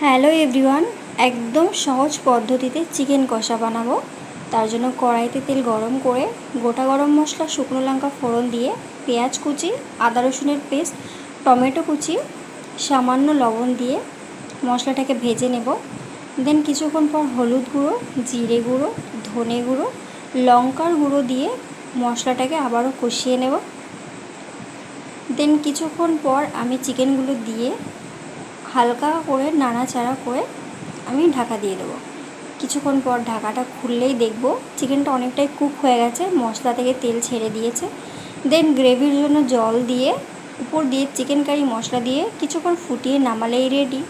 Hello everyone, একদম সহজ পদ্ধতিতে চিকেন কষা বানাবো। তার জন্য কড়াইতে তেল গরম করে গোটা গরম মশলা, শুকনো লঙ্কা ফোড়ন দিয়ে পেঁয়াজ কুচি, আদা রসুনের পেস্ট, টমেটো কুচি, সামান্য লবণ দিয়ে মশলাটাকে ভেজে নেব। দেন কিছুক্ষণ পর হলুদ গুঁড়ো, জিরে গুঁড়ো, ধনে গুঁড়ো, লঙ্কার গুঁড়ো দিয়ে মশলাটাকে আবারও কষিয়ে নেব। দেন কিছুক্ষণ পর আমি চিকেনগুলো দিয়ে হালকা করে নাড়াচাড়া করে আমি ঢাকা দিয়ে দেবো। কিছুক্ষণ পর ঢাকাটা খুললেই দেখব চিকেনটা অনেকটাই কুক হয়ে গেছে, মশলা থেকে তেল ছেড়ে দিয়েছে। দেন গ্রেভির জন্য জল দিয়ে উপর দিয়ে চিকেন কারি মশলা দিয়ে কিছুক্ষণ ফুটিয়ে নামালেই রেডি।